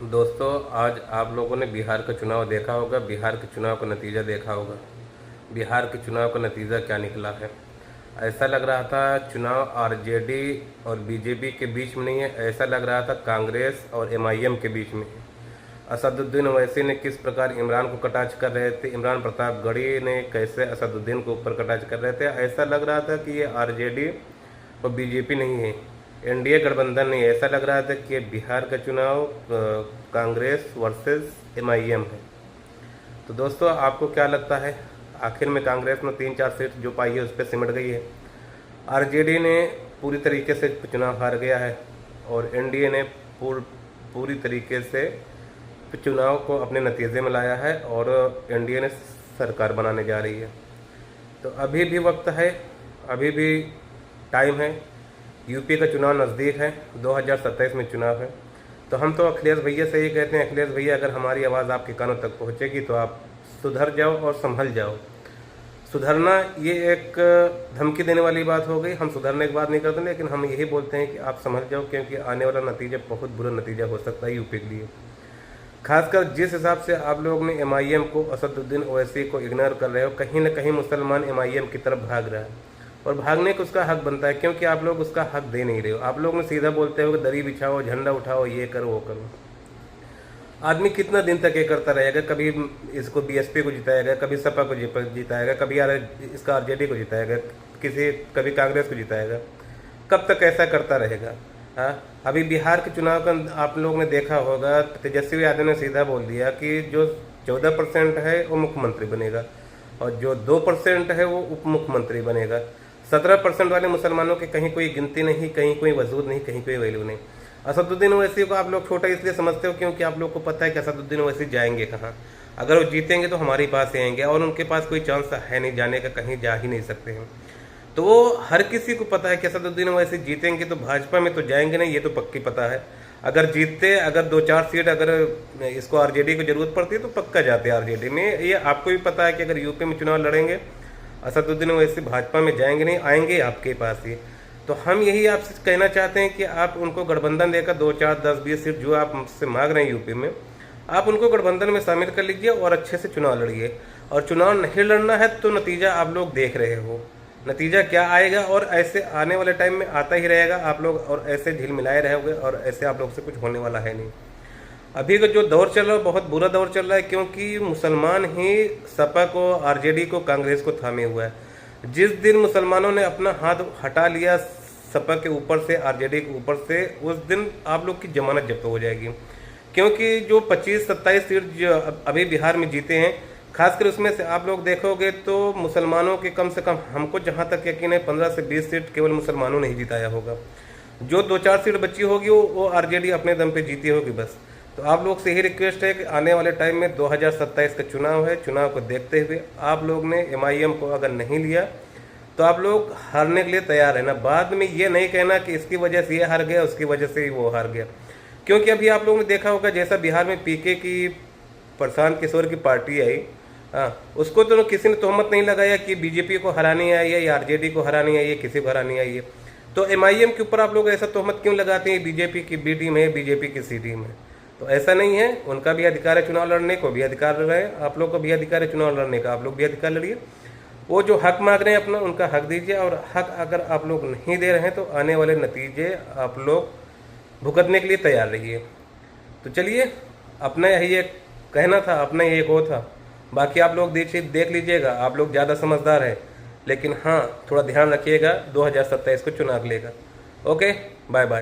दोस्तों, आज आप लोगों ने बिहार का चुनाव देखा होगा। बिहार के चुनाव का नतीजा देखा होगा। बिहार के चुनाव का नतीजा क्या निकला है। ऐसा लग रहा था चुनाव आरजेडी और बीजेपी के बीच में नहीं है, ऐसा लग रहा था कांग्रेस और एमआईएम के बीच में है। असदुद्दीन ओवैसी ने किस प्रकार इमरान को कटाक्ष कर रहे थे, इमरान प्रतापगढ़ी ने कैसे असदुद्दीन को ऊपर कटाक्ष कर रहे थे। ऐसा लग रहा था कि ये आरजेडी और बीजेपी नहीं है, एनडीए गठबंधन नहीं है। ऐसा लग रहा था कि बिहार का चुनाव कांग्रेस वर्सेस एमआईएम है। तो दोस्तों, आपको क्या लगता है, आखिर में कांग्रेस ने 3-4 सीट जो पाई है उस पर सिमट गई है, आरजेडी ने पूरी तरीके से चुनाव हार गया है और एनडीए ने पूरी तरीके से चुनाव को अपने नतीजे में लाया है और एनडीए ने सरकार बनाने जा रही है। तो अभी भी वक्त है, अभी भी टाइम है। यूपी का चुनाव नज़दीक है, 2027 में चुनाव है। तो हम तो अखिलेश भैया से ही कहते हैं, अखिलेश भैया अगर हमारी आवाज़ आपके कानों तक पहुंचेगी तो आप सुधर जाओ और संभल जाओ। सुधरना ये एक धमकी देने वाली बात हो गई। हम सुधरने की बात नहीं करते, लेकिन हम यही बोलते हैं कि आप संभल जाओ, क्योंकि आने वाला नतीजा बहुत बुरा नतीजा हो सकता है यूपी के लिए। खासकर जिस हिसाब से आप लोग ने एमआईएम को, असदुद्दीन ओवैसी को इग्नोर कर रहे हो, कहीं ना कहीं मुसलमान एमआईएम की तरफ भाग रहा है और भागने को उसका हक बनता है, क्योंकि आप लोग उसका हक दे नहीं रहे हो। आप लोग ने सीधा बोलते हो कि दरी बिछाओ, झंडा उठाओ, ये करो वो करो। आदमी कितना दिन तक ये करता रहेगा, कभी इसको बीएसपी को जिताएगा, कभी सपा को जिताएगा, कभी इसका आरजेडी को जिताएगा, कभी कांग्रेस को जिताएगा। कब तक ऐसा करता रहेगा। हाँ, अभी बिहार के चुनाव का आप लोग ने देखा होगा, तेजस्वी यादव ने सीधा बोल दिया कि जो 14% है वो मुख्यमंत्री बनेगा और जो 2% है वो उप मुख्यमंत्री बनेगा। 17% वाले मुसलमानों की कहीं कोई गिनती नहीं, कहीं कोई वजूद नहीं, कहीं कोई वैल्यू नहीं। असदुद्दीन ओवैसी को आप लोग छोटा इसलिए समझते हो क्योंकि आप लोग को पता है कि असदुद्दीन ओवैसी जाएंगे कहाँ। अगर वो जीतेंगे तो हमारे पास ही आएंगे और उनके पास कोई चांस है नहीं जाने का, कहीं जा ही नहीं सकते हैं। तो वो हर किसी को पता है कि असदुद्दीन ओवैसी जीतेंगे तो भाजपा में तो जाएंगे नहीं, ये तो पक्की पता है। अगर जीतते, अगर 2-4 सीट अगर इसको आरजेडी को जरूरत पड़ती है तो पक्का जाते हैं आरजेडी में। ये आपको भी पता है कि अगर यूपी में चुनाव लड़ेंगे असदुद्दीन ओवैसी भाजपा में जाएंगे नहीं, आएंगे आपके पास ही। तो हम यही आपसे कहना चाहते हैं कि आप उनको गठबंधन देकर 2-4, 10-20 सीट जो आप मुझसे मांग रहे हैं यूपी में, आप उनको गठबंधन में शामिल कर लीजिए और अच्छे से चुनाव लड़िए। और चुनाव नहीं लड़ना है तो नतीजा आप लोग देख रहे हो, नतीजा क्या आएगा और ऐसे आने वाले टाइम में आता ही रहेगा। आप लोग और ऐसे झिलमिलाए रहोगे और ऐसे आप लोग से कुछ होने वाला है नहीं। अभी का जो दौर चल रहा है बहुत बुरा दौर चल रहा है, क्योंकि मुसलमान ही सपा को, आरजेडी को, कांग्रेस को थामे हुआ है। जिस दिन मुसलमानों ने अपना हाथ हटा लिया सपा के ऊपर से, आरजेडी के ऊपर से, उस दिन आप लोग की जमानत जब्त हो जाएगी। क्योंकि जो 25-27 सीट जो अभी बिहार में जीते हैं, खासकर उसमें से आप लोग देखोगे तो मुसलमानों के कम से कम, हमको जहाँ तक यकीन है, 15 से 20 सीट केवल मुसलमानों ने ही जिताया होगा। जो 2-4 सीट बची होगी वो आरजेडी अपने दम पे जीती होगी बस। तो आप लोग से ही रिक्वेस्ट है कि आने वाले टाइम में 2027 का चुनाव है, चुनाव को देखते हुए आप लोग ने एमआईएम को अगर नहीं लिया तो आप लोग हारने के लिए तैयार रहना। बाद में ये नहीं कहना कि इसकी वजह से ये हार गया, उसकी वजह से ही वो हार गया। क्योंकि अभी आप लोगों ने देखा होगा जैसा बिहार में पीके की, प्रशांत किशोर की पार्टी आई, उसको तो किसी ने तोहमत नहीं लगाया कि बीजेपी को हरानी आई है या आरजेडी को हरानी आई है, किसी को हरानी आई है। तो एमआईएम के ऊपर आप लोग ऐसा तोहमत क्यों लगाते हैं, बीजेपी की बी टीम है, बीजेपी की सी टीम है। तो ऐसा नहीं है, उनका भी अधिकार है चुनाव लड़ने को, भी अधिकार रहे, आप लोग को भी अधिकार है चुनाव लड़ने का, आप लोग भी अधिकार लड़िए। वो जो हक मांग रहे हैं अपना, उनका हक दीजिए। और हक अगर आप लोग नहीं दे रहे हैं तो आने वाले नतीजे आप लोग भुगतने के लिए तैयार रहिए। तो चलिए, अपना यही एक कहना था, अपना यही एक वो था। बाकी आप लोग देख लीजिएगा, आप लोग ज़्यादा समझदार हैं, लेकिन हाँ, थोड़ा ध्यान रखिएगा, 2027 को चुनाव लेगा। Okay, bye bye.